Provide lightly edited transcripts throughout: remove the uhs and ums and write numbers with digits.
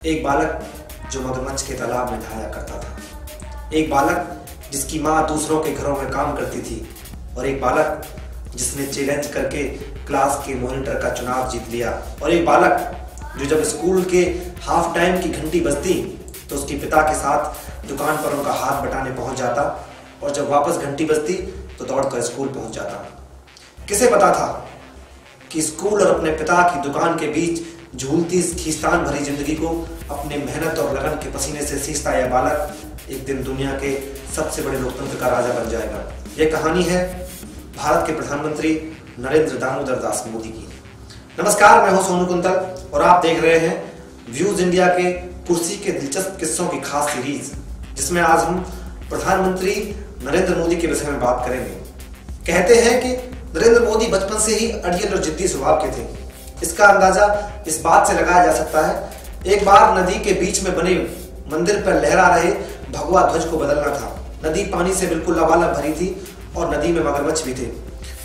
एक बालक जो मगरमच्छ के तालाब में नहाया करता था, एक बालक जिसकी माँ दूसरों के घरों में काम करती थी, और एक बालक जिसने चैलेंज करके क्लास के मॉनिटर का चुनाव जीत लिया, और एक बालक जो जब स्कूल के हाफ टाइम की घंटी बजती तो उसके पिता के साथ दुकान पर उनका हाथ बटाने पहुंच जाता, और जब वापस घंटी बजती तो दौड़कर स्कूल पहुंच जाता। किसे पता था कि स्कूल और अपने पिता की दुकान के बीच झूलती इस खींचतान भरी जिंदगी को अपने मेहनत और लगन के पसीने से सींचता यह बालक एक दिन दुनिया के सबसे बड़े लोकतंत्र का राजा बन जाएगा। यह कहानी है भारत के प्रधानमंत्री नरेंद्र दामोदर दास मोदी की। नमस्कार, मैं हूं सोनू कुंतल और आप देख रहे हैं व्यूज इंडिया के कुर्सी के दिलचस्प किस्सों की खास सीरीज, जिसमें आज हम प्रधानमंत्री नरेंद्र मोदी के विषय में बात करेंगे। कहते हैं कि नरेंद्र मोदी बचपन से ही अड़ियल और जिद्दी स्वभाव के थे। इसका अंदाजा इस बात से लगाया जा सकता है, एक बार नदी के बीच में बने मंदिर पर लहरा रहे भगवा ध्वज को बदलना था। नदी पानी से बिल्कुल लबालब भरी थी और नदी में मगरमच्छ भी थे।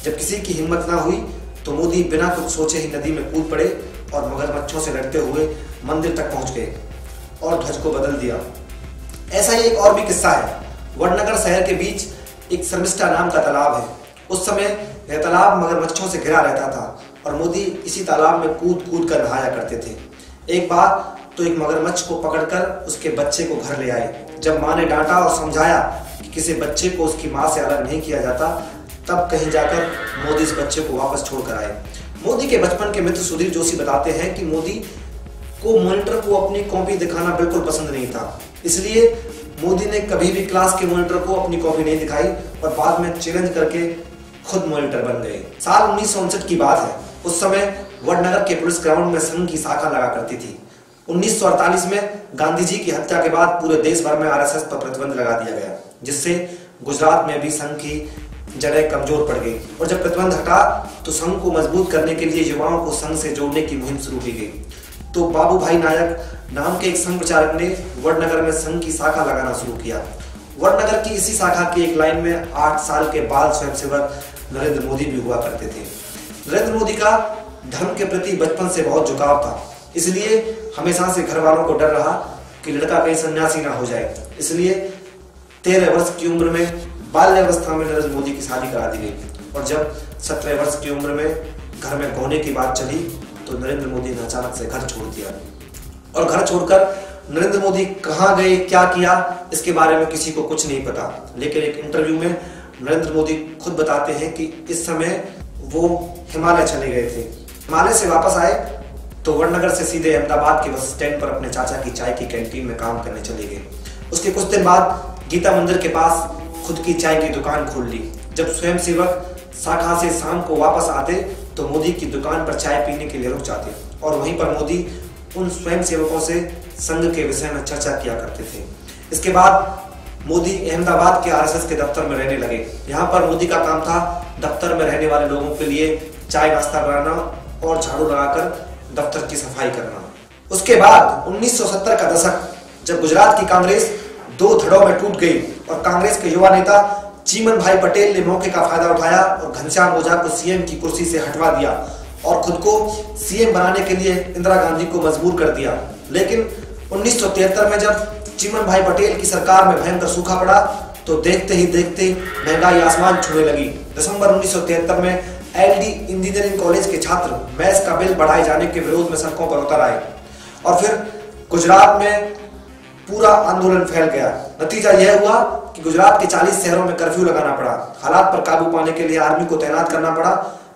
जब किसी की हिम्मत ना हुई तो मोदी बिना कुछ सोचे ही नदी में कूद पड़े और मगरमच्छों से लड़ते हुए मंदिर तक पहुंच गए और ध्वज को बदल दिया। ऐसा ही एक और भी किस्सा है। वडनगर शहर के बीच एक शर्मिष्ठा नाम का तालाब है। उस समय यह तालाब मगरमच्छों से घिरा रहता था और मोदी इसी तालाब में कूद कूद कर नहाया करते थे। एक बार तो एक मगरमच्छ को पकड़कर उसके बच्चे को घर ले आए। जब माँ ने डांटा और समझाया कि किसी बच्चे को उसकी माँ से अलग नहीं किया जाता, तब कहीं जाकर मोदी इस बच्चे को वापस छोड़कर आए। मोदी के बचपन के मित्र सुधीर जोशी बताते हैं कि मोदी को मॉनिटर को अपनी कॉपी दिखाना बिल्कुल पसंद नहीं था, इसलिए मोदी ने कभी भी क्लास के मॉनिटर को अपनी कॉपी नहीं दिखाई और बाद में चैलेंज करके खुद मॉनिटर बन गए। साल 1959 की बात है। उस समय वडनगर के पुलिस ग्राउंड में संघ की शाखा लगा करती थी। 1948 में गांधी जी की हत्या के बाद पूरे देश भर में आरएसएस पर प्रतिबंध लगा दिया गया, जिससे गुजरात में भी संघ की जड़ें कमजोर पड़ गई। और जब प्रतिबंध हटा तो संघ को मजबूत करने के लिए युवाओं को संघ से जोड़ने की मुहिम शुरू की गई। तो बाबू भाई नायक नाम के एक संघ प्रचारक ने वडनगर में संघ की शाखा लगाना शुरू किया। वडनगर की इसी शाखा की एक लाइन में 8 साल के बाल स्वयंसेवक नरेंद्र मोदी भी हुआ करते थे। नरेंद्र मोदी का धर्म के प्रति बचपन से बहुत झुकाव था, इसलिए हमेशा से घर वालों को डर रहा कि लड़का कहीं सन्यासी ना हो जाए। इसलिए 13 वर्ष की उम्र में बाल्यावस्था में नरेंद्र मोदी की शादी करा दी गई, और जब 17 वर्ष की उम्र में घर में होने की बात चली तो नरेंद्र मोदी ने अचानक से घर छोड़ दिया। और घर छोड़कर नरेंद्र मोदी कहाँ गए, क्या किया, इसके बारे में किसी को कुछ नहीं पता। लेकिन एक इंटरव्यू में नरेंद्र मोदी खुद बताते हैं कि इस समय वो हिमालय चले गए थे। हिमालय से वापस आए तो वडनगर से सीधे अहमदाबाद के बस स्टैंड पर अपने चाचा की चाय की कैंटीन में काम करने चले गए। उसके कुछ दिन बाद गीता मंदिर के पास खुद की चाय की दुकान खोल ली। जब स्वयंसेवक शाखा से शाम को वापस आते तो मोदी की दुकान पर चाय पीने के लिए रुक जाते, और वहीं पर मोदी उन स्वयंसेवकों से संघ के विषय में चर्चा किया करते थे। इसके बाद मोदी अहमदाबाद के आरएसएस के दफ्तर में रहने लगे। यहाँ पर मोदी का काम था दफ्तर में रहने वाले लोगों के लिए चाय नाश्ता बनाना और झाड़ू लगाकर दफ्तर की सफाई करना। उसके बाद 1970 का दशक, जब गुजरात की कांग्रेस 2 धड़ों में टूट गई और कांग्रेस के युवा नेता चीमन भाई पटेल ने मौके का फायदा उठाया और घनश्याम ओझा को सीएम की कुर्सी से हटवा दिया और खुद को सीएम बनाने के लिए इंदिरा गांधी को मजबूर कर दिया। लेकिन 1973 में जब चीमन भाई पटेल की सरकार में भयंकर सूखा पड़ा तो देखते ही देखते महंगाई आसमान छूने लगी। दिसंबर 1973 में एलडी इंजीनियरिंग कॉलेज के छात्र मैस का बिल बढ़ाए जाने के विरोध में सड़कों पर उतर आए और फिर गुजरात में पूरा आंदोलन फैल गया। नतीजा यह हुआ कि गुजरात के 40 शहरों में कर्फ्यू लगाना पड़ा। हालात पर काबू पाने के लिए आर्मी को तैनात करना पड़ा,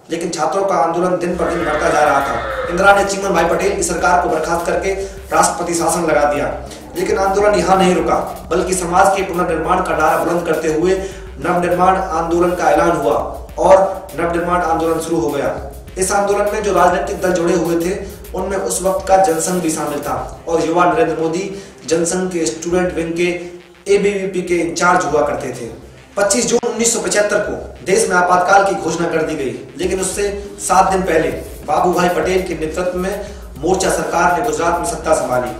लेकिन छात्रों का आंदोलन दिन पर दिन बढ़ता जा रहा था। इंदिरा ने चीमन भाई पटेल की सरकार को बर्खास्त करके राष्ट्रपति शासन लगा दिया। लेकिन आंदोलन यहाँ नहीं रुका, बल्कि समाज के पुनर्निर्माण का नारा बुलंद करते हुए नवनिर्माण आंदोलन का ऐलान हुआ और नवनिर्माण आंदोलन शुरू हो गया। इस आंदोलन में जो राजनीतिक दल जुड़े हुए थे उनमें उस वक्त का जनसंघ भी शामिल था, और युवा नरेंद्र मोदी जनसंघ के स्टूडेंट विंग के एबीवीपी के इंचार्ज हुआ करते थे। 25 जून 1975 को देश में आपातकाल की घोषणा कर दी गई, लेकिन उससे 7 दिन पहले बाबू भाई पटेल के नेतृत्व में मोर्चा सरकार ने गुजरात में सत्ता संभाली।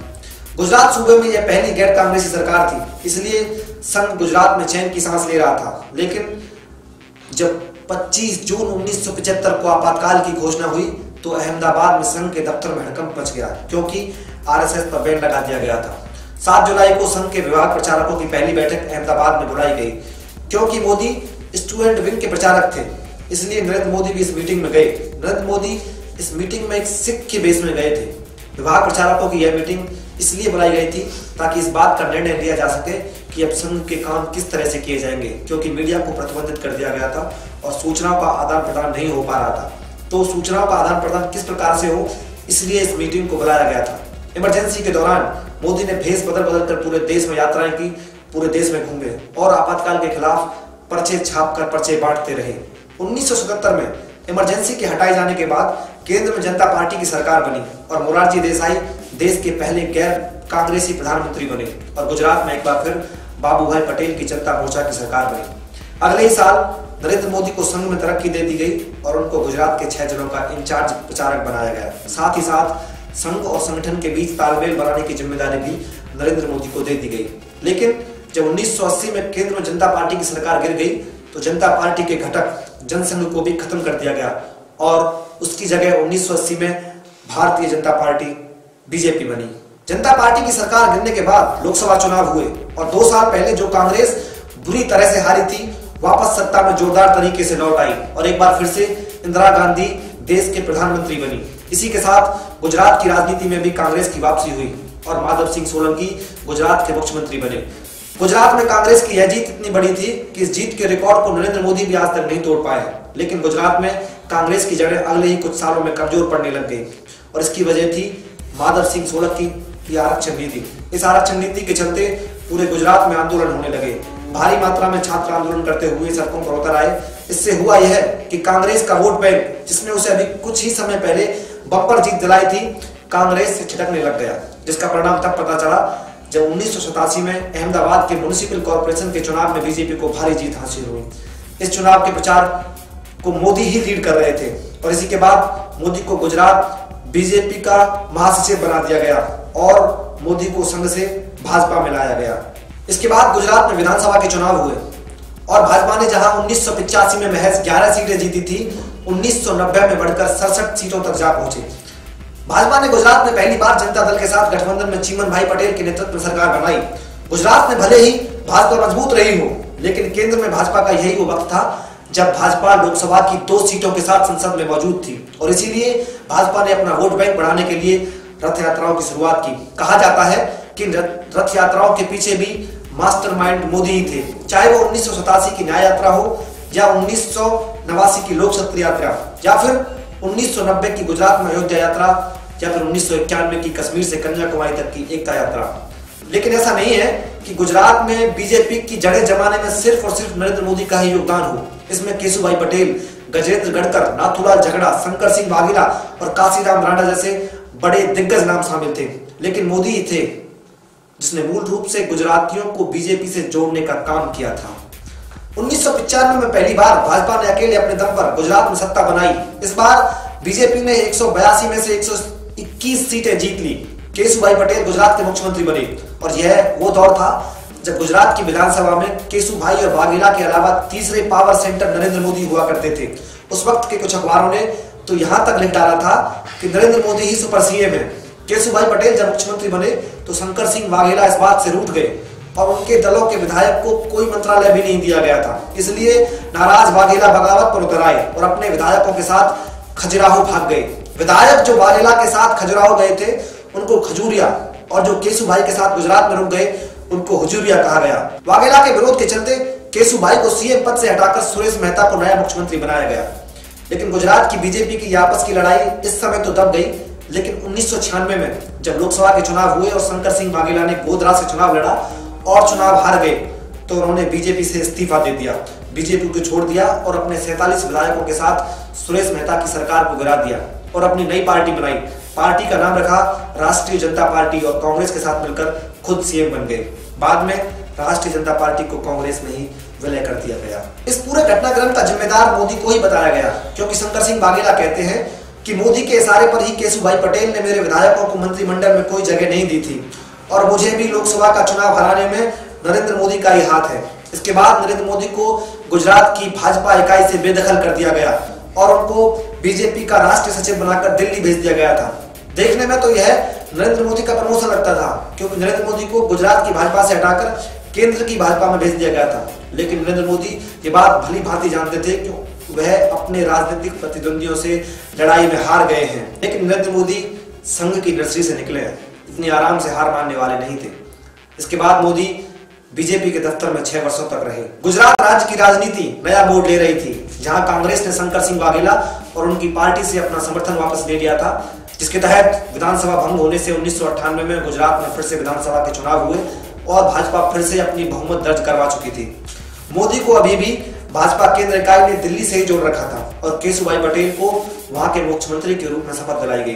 गुजरात सूबे में यह पहली गैर कांग्रेसी सरकार थी, इसलिए संघ गुजरात में चैन की सांस ले रहा था। लेकिन जब 25 जून 1975 को आपातकाल की घोषणा हुई तो अहमदाबाद में संघ के दफ्तर में हड़कंप मच गया, क्योंकि आरएसएस पर बैन लगा दिया गया था। 7 जुलाई को संघ के विभाग प्रचारकों की पहली बैठक अहमदाबाद में बुलाई गई। क्योंकि मोदी स्टूडेंट विंग के प्रचारक थे, इसलिए नरेंद्र मोदी भी इस मीटिंग में गए। नरेंद्र मोदी इस मीटिंग में एक सिख के बेस में गए थे। विभाग प्रचारकों की यह मीटिंग इसलिए बुलाई गई थी ताकि इस बात का निर्णय लिया जा सके कि अब संघ के काम किस तरह से किए जाएंगे, क्योंकि मीडिया को प्रतिबंधित कर दिया गया था और सूचनाओं का आदान प्रदान नहीं हो पा रहा था। तो सूचनाओं का आदान प्रदान किस प्रकार से हो, इसलिए इस मीटिंग को बुलाया गया था। इमरजेंसी के दौरान मोदी ने भेष बदल बदल कर पूरे देश में यात्राएं की, पूरे देश में घूमे और आपातकाल के खिलाफ पर्चे छापकर पर्चे बांटते रहे। 1977 में इमरजेंसी के हटाए जाने के बाद केंद्र में जनता पार्टी की सरकार बनी और मोरारजी देसाई देश के पहले गैर कांग्रेसी प्रधानमंत्री बने और गुजरात में एक बार फिर बाबू भाई पटेल की जनता मोर्चा की सरकार बनी। अगले ही साल नरेंद्र मोदी को संघ में तरक्की दे दी गई और उनको गुजरात के 6 जिलों का इंचार्ज प्रचारक बनाया गया। साथ ही साथ संघ और संगठन के बीच तालमेल बनाने की जिम्मेदारी भी नरेंद्र मोदी को दे दी गई। लेकिन जब 1980 में केंद्र में जनता पार्टी की सरकार गिर गई तो जनता पार्टी के घटक जनसंघ को भी खत्म कर दिया गया और उसकी जगह 1980 में भारतीय जनता पार्टी बीजेपी बनी। जनता पार्टी की सरकार गिरने के बाद लोकसभा चुनाव हुए और 2 साल पहले जो कांग्रेस बुरी तरह से हारी थी वापस सत्ता में जोरदार तरीके से लौट आई और एक बार फिर से इंदिरा गांधी देश के प्रधानमंत्री बनी। इसी के साथ गुजरात की राजनीति में भी कांग्रेस की वापसी हुई और माधव सिंह सोलंकी गुजरात के मुख्यमंत्री बने। गुजरात में कांग्रेस की यह जीत इतनी बड़ी थी कि इस जीत के रिकॉर्ड को नरेंद्र मोदी भी आज तक नहीं तोड़ पाए। लेकिन गुजरात में कांग्रेस की जड़ें अगले ही कुछ सालों में कमजोर पड़ने लग गई और इसकी वजह थी माधव सिंह सोलंकी की आरक्षण नीति। इस आरक्षण नीति के चलते पूरे गुजरात में आंदोलन होने लगे। भारी मात्रा में छात्र आंदोलन करते हुए सड़कों पर उतर आए। इससे हुआ यह कि कांग्रेस का वोट बैंक, जिसमें उसे अभी कुछ ही समय पहले बम्पर जीत दिलाई थी, कांग्रेस से छिटकने लग गया, जिसका परिणाम तब पता चला जब 1987 में अहमदाबाद के म्युनिसिपल कॉर्पोरेशन के चुनाव में बीजेपी को भारी जीत हासिल हुई। इस चुनाव के प्रचार को मोदी ही लीड कर रहे थे और इसी के बाद मोदी को गुजरात बीजेपी का महासचिव बना दिया गया और मोदी को संघ से भाजपा में लाया गया। इसके बाद गुजरात में विधानसभा के चुनाव हुए और भाजपा ने जहां 1985 में महज 11 सीटें जीती थी, 1990 में बढ़कर 67 सीटों तक जा पहुंचे। भाजपा ने गुजरात में पहली बार जनता दल के साथ गठबंधन में चिमन भाई पटेल के नेतृत्व में सरकार बनाई। गुजरात में भले ही भाजपा मजबूत रही हो, लेकिन केंद्र में भाजपा का यही वो वक्त था जब भाजपा लोकसभा की 2 सीटों के साथ संसद में मौजूद थी और इसीलिए भाजपा ने अपना वोट बैंक बढ़ाने के लिए रथ यात्राओं की शुरुआत की। कहा जाता है कि रथ यात्राओं के पीछे भी मास्टरमाइंड मोदी ही थे, चाहे वो 1987 की न्याय यात्रा हो या 1989 की लोक शक्ति यात्रा या फिर 1990 की गुजरात में अयोध्या यात्रा या फिर 1991 की कश्मीर से कन्याकुमारी तक की एकता यात्रा। लेकिन ऐसा नहीं है कि गुजरात में बीजेपी की जड़ें जमाने में सिर्फ और सिर्फ नरेंद्र मोदी का ही योगदान हो। इसमें केशुभाई पटेल, गजेंद्र गढ़कर, नाथूलाल झगड़ा, शंकर सिंह वाघेला और काशीराम राणा जैसे बड़े दिग्गज नाम शामिल थे। लेकिन मोदी ही थे जिसने मूल रूप से गुजरातियों को बीजेपी से जोड़ने का काम किया था। 1995 में पहली बार भाजपा ने अकेले अपने दम पर गुजरात में सत्ता बनाई। इस बार बीजेपी ने 182 में से 121 सीटें जीत ली। केशुभाई पटेल गुजरात के मुख्यमंत्री बने और यह वो दौर था जब गुजरात की विधानसभा में केशुभाई और वाघेला के अलावा तीसरे पावर सेंटर नरेंद्र मोदी हुआ करते थे। उस वक्त के कुछ अखबारों ने तो यहां तक लिख डाला था कि नरेंद्र मोदी ही सुपर सीएम है। केशुभाई पटेल जब मुख्यमंत्री बने तो शंकर सिंह वाघेला इस बात से रूठ गए और उनके दलों के विधायक को कोई मंत्रालय भी नहीं दिया गया था। इसलिए नाराज वाघेला बगावत पर उतर आए और अपने विधायकों के साथ खजुराहो भाग गए। विधायक जो वाघेला के साथ खजुराहो गए थे उनको खजूरिया और जो केशुभाई के साथ गुजरात में रुक गए उनको हुजूरिया कहा गया। वाघेला के विरोध के चलते केशुभाई को सीएम पद से हटाकर सुरेश मेहता को नया मुख्यमंत्री बनाया गया। लेकिन गुजरात की बीजेपी की आपस की लड़ाई इस समय तो दब गई, लेकिन 1996 में जब लोकसभा के चुनाव हुए और शंकर सिंह वाघेला ने गोधरा से चुनाव लड़ा और चुनाव हार गए तो उन्होंने बीजेपी से इस्तीफा दे दिया, बीजेपी को छोड़ दिया और अपने 47 विधायकों के साथ सुरेश मेहता की सरकार को गिरा दिया और अपनी नई पार्टी बनाई। पार्टी का नाम रखा राष्ट्रीय जनता पार्टी और कांग्रेस के साथ मिलकर खुद सीएम बन गए। बाद में राष्ट्रीय जनता पार्टी को कांग्रेस में ही विलय कर दिया गया। इस पूरे घटनाक्रम का जिम्मेदार मोदी को ही बताया गया, क्योंकि शंकर सिंह वाघेला कहते हैं कि मोदी के इशारे पर ही केशुभाई पटेल ने मेरे विधायकों को मंत्रिमंडल में कोई जगह नहीं दी थी और मुझे भी लोकसभा का चुनाव हराने में नरेंद्र मोदी का ही हाथ है। इसके बाद नरेंद्र मोदी को गुजरात की भाजपा इकाई से बेदखल कर दिया गया और उनको बीजेपी का राष्ट्रीय सचिव बनाकर दिल्ली भेज दिया गया था। देखने में तो यह नरेंद्र मोदी का प्रमोशन लगता था, क्योंकि नरेंद्र मोदी को गुजरात की भाजपा से हटाकर केंद्र की भाजपा में भेज दिया गया था। लेकिन नरेंद्र मोदी ये बात भली भांति जानते थे कि वह अपने राजनीतिक प्रतिद्वंदियों से लड़ाई में हार गए हैं। लेकिन नरेंद्र मोदी संघ की नर्सरी से निकले हैं, इतनी आराम से हार मानने वाले नहीं थे। इसके बाद मोदी बीजेपी के दफ्तर में 6 वर्षों तक रहे। गुजरात राज्य की राजनीति नया मोड़ ले रही थी, जहां कांग्रेस ने शंकर सिंह वाघेला और उनकी पार्टी से अपना समर्थन वापस ले लिया था, जिसके तहत विधानसभा भंग होने से 1998 में गुजरात में फिर से विधानसभा के चुनाव हुए और भाजपा फिर से अपनी बहुमत दर्ज करवा चुकी थी। मोदी को अभी भी भाजपा केंद्र इकाई ने दिल्ली से ही जोड़ रखा था और केशुभाई पटेल को वहां के मुख्यमंत्री के रूप में शपथ दिलाई गई।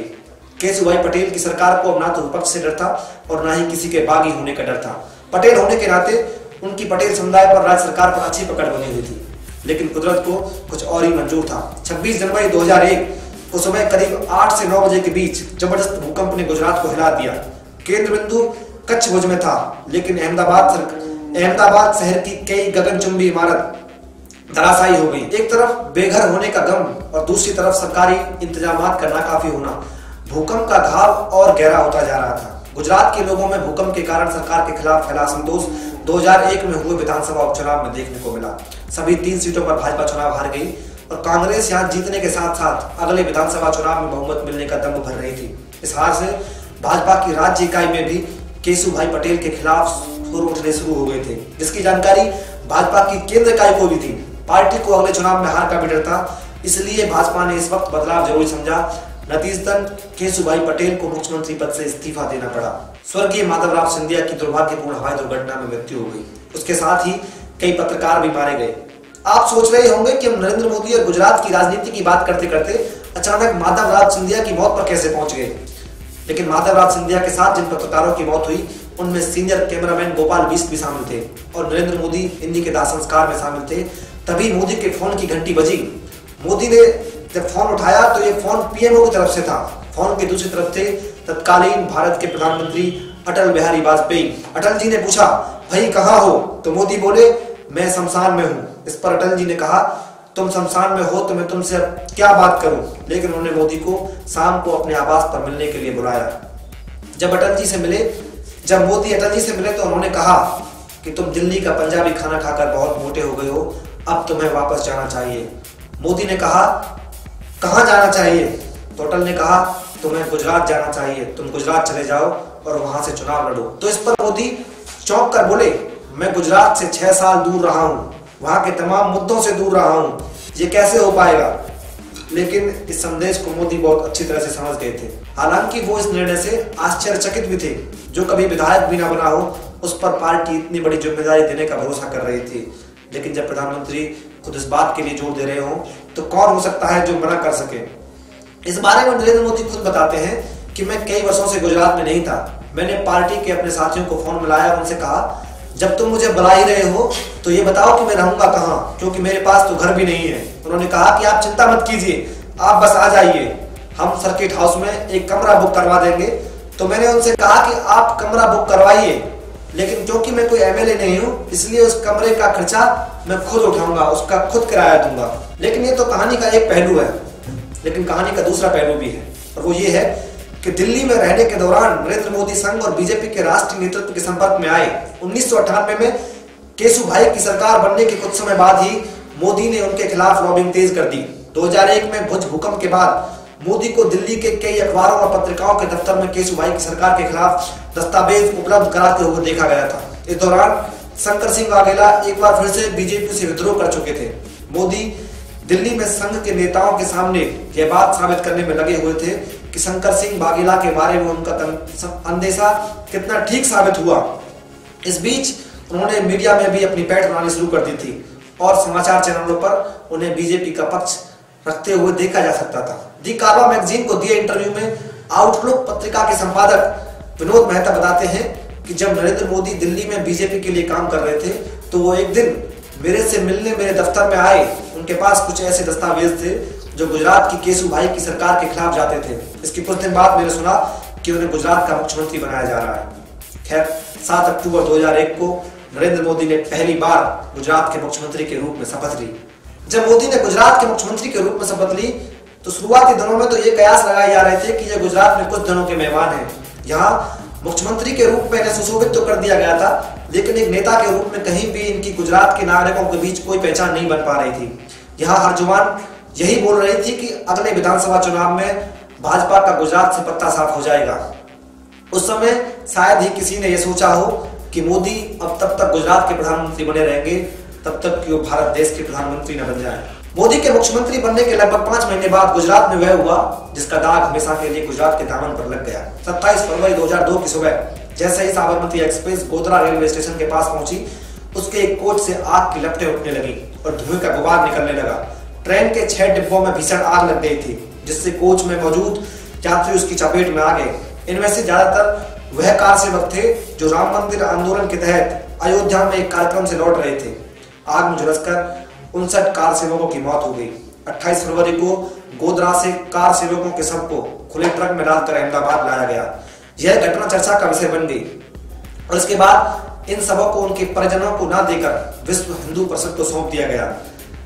केशुभाई पटेल की सरकार को अब ना तो विपक्ष से डर था और ना ही किसी के बागी होने का डर था। पटेल होने के नाते उनकी पटेल समुदाय पर राज्य सरकार पर अच्छी पकड़ बनी हुई थी, लेकिन कुदरत को कुछ और ही मंजूर था। 26 जनवरी 2001 को सुबह करीब 8 से 9 बजे के बीच जबरदस्त भूकंप ने गुजरात को हिला दिया। केंद्र बिंदु कच्छ भुज में था, लेकिन अहमदाबाद शहर की कई गगनचुंबी इमारत धराशायी हो गई। एक तरफ बेघर होने का गम और दूसरी तरफ सरकारी इंतजामात का नाकाफी होना। भूकंप का घाव और गहरा होता जा रहा था। गुजरात के लोगों में भूकंप के कारण सरकार के खिलाफ फैला असंतोष 2001 में हुए विधानसभा उपचुनाव में देखने को मिला। सभी 3 सीटों पर भाजपा चुनाव हार गई और कांग्रेस यहां जीतने के साथ साथ अगले विधानसभा चुनाव में बहुमत मिलने का दम भर रही थी। इस हार से भाजपा की राज्य इकाई में भी केशुभाई पटेल के खिलाफ सुर उठने शुरू हो गए थे, जिसकी जानकारी भाजपा की केंद्र इकाई को भी थी। पार्टी को अगले चुनाव में हार का भी डर था, इसलिए भाजपा ने इस वक्त बदलाव जरूरी समझा। नतीजतन केशुभाई पटेल को मुख्यमंत्री पद से इस्तीफा देना पड़ा। स्वर्गीय माधवराव सिंधिया की दुर्भाग्यपूर्ण हवाई दुर्घटना में मृत्यु हो गई। उसके साथ ही कई पत्रकार भी मारे गए। आप सोच रहे होंगे कि हम नरेंद्र मोदी और गुजरात की राजनीति की बात करते करते अचानक माधवराव सिंधिया की मौत पर कैसे पहुंच गए। लेकिन माधवराव सिंधिया के साथ जिन पत्रकारों की मौत हुई उनमें सीनियर कैमरामैन गोपाल बिष्ट भी शामिल थे और नरेंद्र मोदी इन्हीं के दाह संस्कार में शामिल थे। तभी मोदी के फोन की घंटी बजी। मोदी ने जब फोन उठाया तो ये फोन पीएमओ की तरफ से था। फोन की दूसरी तरफ थे तत्कालीन भारत के प्रधानमंत्री अटल बिहारी वाजपेयी। अटल जी ने पूछा, भाई कहाँ हो? तो मोदी बोले, मैं शमशान में हूँ। इस पर अटल जी ने कहा, तुम शमशान में हो तो मैं तुमसे अब क्या बात करूं। लेकिन उन्होंने मोदी को शाम को अपने आवास पर मिलने के लिए बुलाया। जब मोदी अटल जी से मिले तो उन्होंने कहा कि तुम दिल्ली का पंजाबी खाना खाकर बहुत मोटे हो गए हो, अब तुम्हें वापस जाना चाहिए। मोदी ने कहा, कहाँ जाना चाहिए? तो अटल ने कहा, तुम्हें गुजरात जाना चाहिए, तुम गुजरात चले जाओ और वहां से चुनाव लड़ो। तो इस पर मोदी चौंक कर बोले, मैं गुजरात से 6 साल दूर रहा हूँ, वहां के तमाम मुद्दों से दूर रहा हूं, ये कैसे हो पाएगा? लेकिन इस संदेश को मोदी बहुत अच्छी तरह से समझ गए थे। हालांकि वो इस निर्णय से आश्चर्यचकित भी थे। जो कभी विधायक भी ना बना हो, उस पर पार्टी इतनी बड़ी जिम्मेदारी देने का भरोसा कर रही थी। लेकिन जब प्रधानमंत्री खुद इस बात के लिए जोर दे रहे हो तो कौन हो सकता है जो मना कर सके। इस बारे में नरेंद्र मोदी खुद बताते हैं कि मैं कई वर्षों से गुजरात में नहीं था। मैंने पार्टी के अपने साथियों को फोन मिलाया और उनसे कहा, जब तुम मुझे बुला ही रहे हो तो ये बताओ कि मैं रहूंगा कहाँ, क्योंकि मेरे पास तो घर भी नहीं है। उन्होंने कहा कि आप चिंता मत कीजिए, आप बस आ जाइए, हम सर्किट हाउस में एक कमरा बुक करवा देंगे। तो मैंने उनसे कहा कि आप कमरा बुक करवाइए, लेकिन क्योंकि मैं कोई एमएलए नहीं हूँ इसलिए उस कमरे का खर्चा मैं खुद उठाऊंगा, उसका खुद किराया दूंगा। लेकिन ये तो कहानी का एक पहलू है, लेकिन कहानी का दूसरा पहलू भी है और वो ये है कि दिल्ली में रहने के दौरान नरेंद्र मोदी संघ और बीजेपी के राष्ट्रीय नेतृत्व के संपर्क में आए। 1998 में केशुभाई की सरकार बनने के कुछ समय बाद ही मोदी ने उनके खिलाफ लॉबिंग तेज कर दी। 2001 में भुज भूकंप के बाद मोदी को दिल्ली के कई अखबारों और पत्रिकाओं के दफ्तर में केशुभाई की सरकार के खिलाफ दस्तावेज उपलब्ध कराते हुए देखा गया था। इस दौरान शंकर सिंह वाघेला एक बार फिर से बीजेपी से विद्रोह कर चुके थे। मोदी दिल्ली में संघ के नेताओं के सामने यह बात साबित करने में लगे हुए थे कि शंकर सिंह वाघेला के बारे में उनका अंदेशा कितना ठीक साबित हुआ। इस बीच उन्होंने मीडिया में भी अपनी पैठ बनानी शुरू कर दी थी और समाचार चैनलों पर उन्हें बीजेपी का पक्ष रखते हुए देखा जा सकता था। दी कारवा मैगजीन को दिए इंटरव्यू में आउटलुक पत्रिका के संपादक विनोद मेहता बताते हैं कि जब नरेंद्र मोदी दिल्ली में बीजेपी के लिए काम कर रहे थे तो वो एक दिन मेरे से मिलने मेरे दफ्तर में आए। उनके पास कुछ ऐसे दस्तावेज थे जो गुजरात की केशुभाई की सरकार के खिलाफ जाते थे। इसके कुछ दिन बाद मैंने सुना कि उन्हें गुजरात का मुख्यमंत्री बनाया जा रहा है। खैर, 7 अक्टूबर 2001 को नरेंद्र मोदी ने पहली बार गुजरात के मुख्यमंत्री के रूप में शपथ ली। जब मोदी ने गुजरात के मुख्यमंत्री के रूप में शपथ ली तो शुरुआती दिनों में तो ये कयास लगाए जा रहे थे कि ये गुजरात में कुछ दिनों के मेहमान हैं, यहाँ मुख्यमंत्री के रूप में इन्हें सुशोभित तो कर दिया गया था, लेकिन एक नेता के रूप में कहीं भी इनकी गुजरात के नागरिकों के बीच कोई पहचान नहीं बन पा रही थी। यहाँ हर जुबान यही बोल रही थी कि अगले विधानसभा चुनाव में भाजपा का गुजरात से पत्ता साफ हो जाएगा। उस समय शायद ही किसी ने यह सोचा हो कि मोदी अब तब तक गुजरात के प्रधानमंत्री बने रहेंगे तब तक कि वो भारत देश के प्रधानमंत्री न बन जाए। मोदी के मुख्यमंत्री बनने के लगभग 5 महीने बाद गुजरात में वह हुआ जिसका दाग हमेशा के लिए गुजरात के दामन पर लग गया। 27 फरवरी 2002 की सुबह जैसे ही Sabarmati express Godhra railway station के पास पहुंची, उसके एक कोच से आग की लपटें उठने लगी और धुएं का गुबार निकलने लगा। ट्रेन के 6 डिब्बों में भीषण आग लग गई थी, जिससे कोच में मौजूद यात्री उसकी चपेट में आ गए। इनमें से ज्यादातर वह कार सेवक थे जो राम मंदिर आंदोलन के तहत अयोध्या में एक कार्यक्रम से लौट रहे थे। आग में झुलसकर 59 कार सेवकों की मौत हो गई। 28 फरवरी को गोधरा से कार सेवकों के शव को खुले ट्रक में डालकर अहमदाबाद लाया गया। यह घटना चर्चा का विषय बन गई और इसके बाद इन शवों को उनके परिजनों को न देकर विश्व हिंदू परिषद को सौंप दिया गया।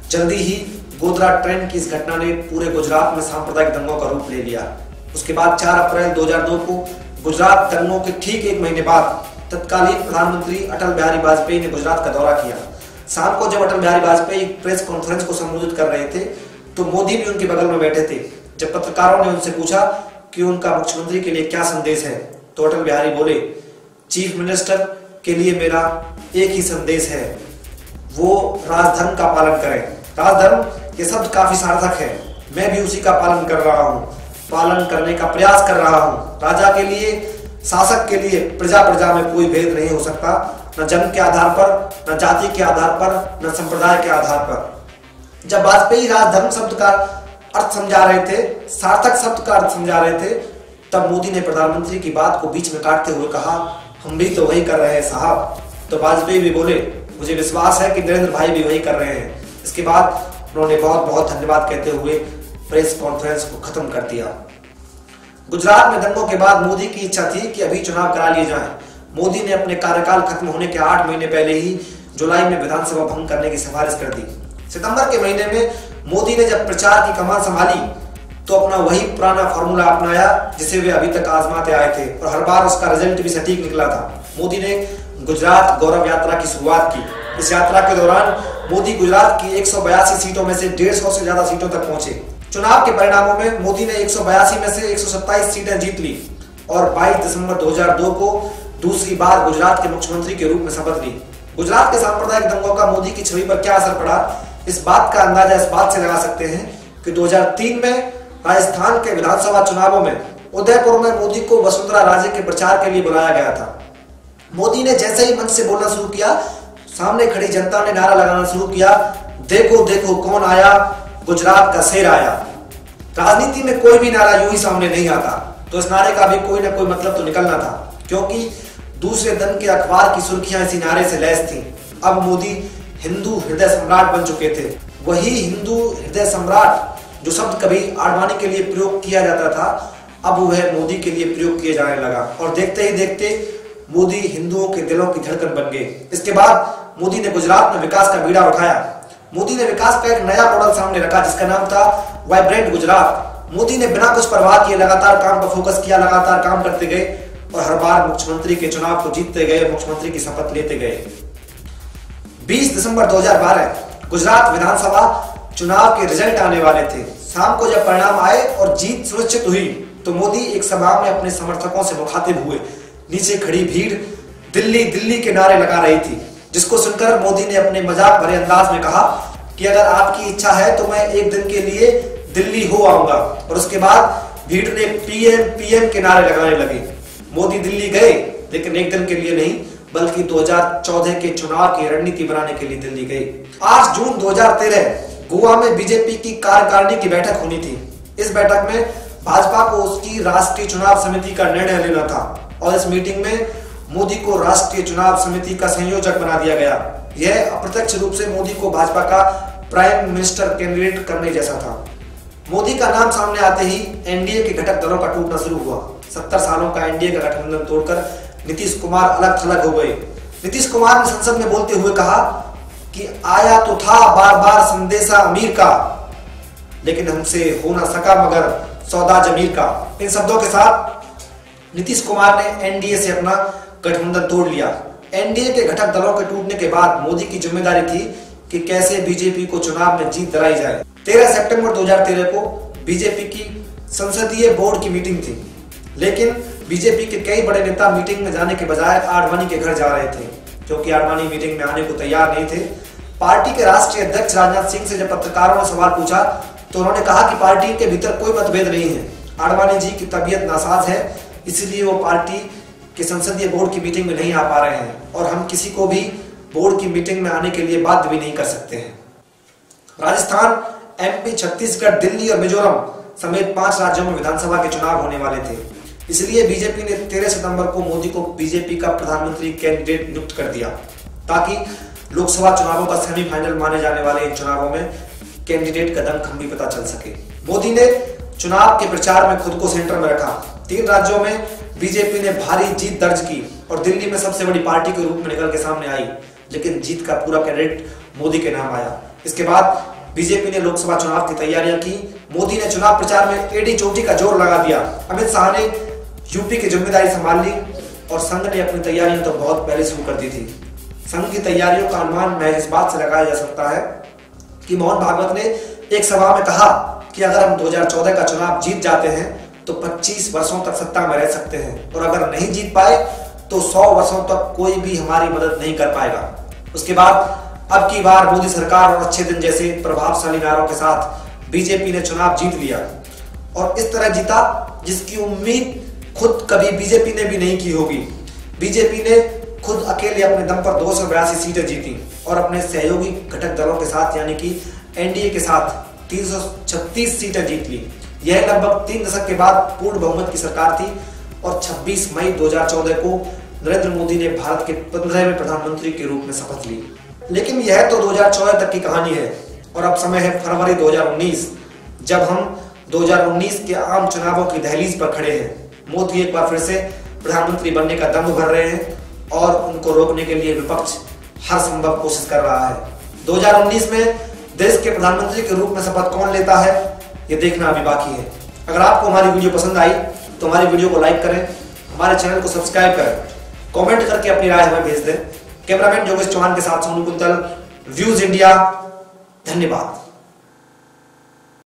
जल्दी ही गोधरा ट्रेन की इस घटना ने पूरे गुजरात में सांप्रदायिक दंगों का रूप ले लिया। उसके बाद 4 अप्रैल 2002 को गुजरात दंगों के ठीक 1 महीने बाद तत्कालीन प्रधानमंत्री अटल बिहारी वाजपेयी ने गुजरात का दौरा किया। शाम को जब अटल बिहारी वाजपेयी प्रेस कॉन्फ्रेंस को संबोधित कर रहे थे तो मोदी भी उनके बगल में बैठे थे। जब पत्रकारों ने उनसे पूछा कि उनका मुख्यमंत्री के लिए क्या संदेश है, तो अटल बिहारी बोले, चीफ मिनिस्टर के लिए मेरा एक ही संदेश है, वो राजधर्म का पालन करें। राजधर्म ये शब्द काफी सार्थक है, मैं भी उसी का पालन कर रहा हूँ, पालन करने का प्रयास कर रहा हूँ। राजा के लिए, शासक के लिए प्रजा में कोई भेद नहीं हो सकता, न जन्म के आधार पर, न जाति के आधार पर, न संप्रदाय के आधार पर। जब वाजपेयी राजधर्म शब्द का अर्थ समझा रहे थे, सार्थक शब्द का अर्थ समझा रहे थे, तब मोदी ने प्रधानमंत्री की बात को बीच में काटते हुए कहा, हम भी तो वही कर रहे हैं साहब। तो वाजपेयी भी बोले, मुझे विश्वास है कि नरेंद्र भाई भी वही कर रहे हैं। इसके बाद उन्होंने बहुत बहुत धन्यवाद कहते हुए प्रेस कॉन्फ्रेंस को खत्म कर दिया। गुजरात में दंगों के बाद मोदी की इच्छा थी कि अभी चुनाव करा लिए जाएं। मोदी ने अपने कार्यकाल खत्म होने के 8 महीने पहले ही जुलाई में विधानसभा भंग करने की सिफारिश कर दी। सितंबर के महीने में मोदी ने जब प्रचार की कमान संभाली तो अपना वही पुराना फॉर्मूला अपनाया जिसे वे अभी तक आजमाते आए थे और हर बार उसका रिजल्ट भी सटीक निकला था। मोदी ने गुजरात गौरव यात्रा की शुरुआत की। इस यात्रा के दौरान मोदी गुजरात की 182 सीटों में से 150 से ज्यादा सीटों तक पहुंचे। चुनाव के परिणामों में मोदी ने 182 में से 127 सीटें जीत ली और 22 दिसंबर 2002 को दूसरी बार गुजरात के मुख्यमंत्री के रूप में शपथ ली। गुजरात के सांप्रदायिक दंगों का मोदी की छवि पर क्या असर पड़ा, इस बात का अंदाजा इस बात से लगा सकते हैं कि 2003 में राजस्थान के विधानसभा चुनावों में उदयपुर में मोदी को वसुंधरा राजे के प्रचार के लिए बुलाया गया था। मोदी ने जैसे ही मंच से बोलना शुरू किया, सामने खड़ी जनता ने नारा लगाना शुरू किया, देखो देखो कौन आया, गुजरात का शेर आया। राजनीति में कोई भी नारा यूं ही सामने नहीं आता, तो इस नारे का भी कोई ना कोई मतलब तो निकलना था, क्योंकि दूसरे दिन के अखबार की सुर्खियां इसी नारे से लैस थीं। अब मोदी हिंदू हृदय सम्राट बन चुके थे। वही हिंदू हृदय सम्राट जो शब्द कभी आडवाणी के लिए प्रयोग किया जाता था, अब वह मोदी के लिए प्रयोग किया जाने लगा और देखते ही देखते मोदी हिंदुओं के दिलों की धड़कन बन गए। इसके बाद मोदी ने गुजरात में विकास का बीड़ा उठाया। मोदी ने विकास का एक नया मॉडल सामने रखा जिसका नाम था वाइब्रेंट गुजरात। मोदी ने बिना कुछ परवाह किए लगातार काम पर फोकस किया, लगातार काम करते गए और हर बार मुख्यमंत्री के चुनाव को जीतते गए, मुख्यमंत्री की शपथ लेते गए। 20 दिसंबर 2012 गुजरात विधानसभा चुनाव के रिजल्ट आने वाले थे। शाम को जब परिणाम आए और जीत सुनिश्चित हुई तो मोदी एक सभा में अपने समर्थकों से मुखातिब हुए। नीचे खड़ी भीड़ दिल्ली दिल्ली के नारे लगा रही थी, जिसको सुनकर मोदी ने अपने मजाक भरे अंदाज में कहा कि अगर आपकी इच्छा है तो मैं एक दिन के लिए दिल्ली हो आऊंगा। और उसके बाद भीड़ ने पीएम पीएम के नारे लगाने लगे। मोदी दिल्ली गए, लेकिन एक दिन के लिए नहीं बल्कि 2014 के चुनाव की रणनीति बनाने के लिए दिल्ली गए। 8 जून 2013 गोवा में बीजेपी की कार्यकारिणी की बैठक होनी थी। इस बैठक में भाजपा को उसकी राष्ट्रीय चुनाव समिति का निर्णय लेना था और इस मीटिंग में मोदी को राष्ट्रीय चुनाव समिति का संयोजक बना दिया गया। यह अप्रत्यक्ष रूप से मोदी को भाजपा का प्राइम मिनिस्टर कैंडिडेट करने जैसा था। मोदी का नाम सामने आते ही एनडीए के घटक दलों का टूटना शुरू हुआ। 70 सालों का एनडीए का गठबंधन तोड़कर नीतीश कुमार अलग थलग हो गए। नीतीश कुमार ने संसद में बोलते हुए कहा कि आया तो था बार बार संदेशा अमीर का, लेकिन हमसे हो ना सका मगर सौदा जमीर का। इन शब्दों के साथ नीतीश कुमार ने एनडीए से अपना गठबंधन तोड़ लिया। एनडीए के घटक दलों के टूटने के बाद मोदी की जिम्मेदारी थी कि कैसे बीजेपी को चुनाव में जीत दिलाई जाए। 13 सितंबर 2013 को बीजेपी की संसदीय बोर्ड की मीटिंग थी, लेकिन बीजेपी के कई बड़े नेता मीटिंग में जाने के बजाय आडवाणी के घर जा रहे थे, क्योंकि आडवाणी मीटिंग में आने को तैयार नहीं थे। पार्टी के राष्ट्रीय अध्यक्ष राजनाथ सिंह से जब पत्रकारों ने सवाल पूछा तो उन्होंने कहा कि पार्टी के भीतर कोई मतभेद नहीं है, आडवाणी जी की तबीयत नासाज है, इसलिए वो पार्टी के संसदीय बोर्ड की मीटिंग में नहीं आ पा रहे हैं और हम किसी को भी बोर्ड की मीटिंग में आने के लिए बाध्य भी नहीं कर सकते हैं। राजस्थान, एमपी, छत्तीसगढ़, दिल्ली और मिजोरम समेत 5 राज्यों में विधानसभा के चुनाव होने वाले थे। इसलिए बीजेपी ने 13 सितंबर को मोदी को बीजेपी का प्रधानमंत्री कैंडिडेट नियुक्त कर दिया, ताकि लोकसभा चुनावों का सेमीफाइनल माने जाने वाले इन चुनावों में कैंडिडेट का दमखम भी पता चल सके। मोदी ने चुनाव के प्रचार में खुद को सेंटर में रखा। 3 राज्यों में बीजेपी ने भारी जीत दर्ज की और दिल्ली में सबसे बड़ी पार्टी के रूप में निकल के सामने आई, लेकिन जीत का पूरा क्रेडिट मोदी के नाम आया। इसके बाद बीजेपी ने लोकसभा चुनाव की तैयारियां की। मोदी ने चुनाव प्रचार में एडी चोटी का जोर लगा दिया। अमित शाह ने यूपी की जिम्मेदारी संभाल ली और संघ ने अपनी तैयारियां तो बहुत पहले शुरू कर दी थी। संघ की तैयारियों का अनुमान महज इस बात से लगाया जा सकता है कि मोहन भागवत ने एक सभा में कहा कि अगर हम 2014 का चुनाव जीत जाते हैं तो 25 वर्षों तक सत्ता में रह सकते हैं, और अगर नहीं जीत पाए तो 100 वर्षों तक कोई भी हमारी मदद नहीं कर पाएगा। उसके बाद अब की बार मोदी सरकार और अच्छे दिन जैसे प्रभावशाली नारों के साथ बीजेपी ने चुनाव जीत लिया, और इस तरह जीता जिसकी उम्मीद खुद कभी बीजेपी ने भी नहीं की होगी। बीजेपी ने खुद अकेले अपने दम पर 282 सीटें जीती और अपने सहयोगी घटक दलों के साथ यानी कि एनडीए के साथ 336 सीटें जीत ली। यह लगभग 3 दशक के बाद पूर्ण बहुमत की सरकार थी और 26 मई 2014 को नरेंद्र मोदी ने भारत के 15वें प्रधानमंत्री के रूप में शपथ ली। लेकिन यह तो 2014 तक की कहानी है और अब समय है फरवरी 2019, जब हम 2019 के आम चुनावों की दहलीज पर खड़े हैं। मोदी एक बार फिर से प्रधानमंत्री बनने का दम भर रहे हैं और उनको रोकने के लिए विपक्ष हर संभव कोशिश कर रहा है। 2019 में देश के प्रधानमंत्री के रूप में शपथ कौन लेता है, ये देखना अभी बाकी है। अगर आपको हमारी वीडियो पसंद आई तो हमारी वीडियो को लाइक करें, हमारे चैनल को सब्सक्राइब करें, कमेंट करके अपनी राय हमें भेज दें। कैमरामैन योगेश चौहान के साथ सोनू कुंतल, व्यूज इंडिया। धन्यवाद।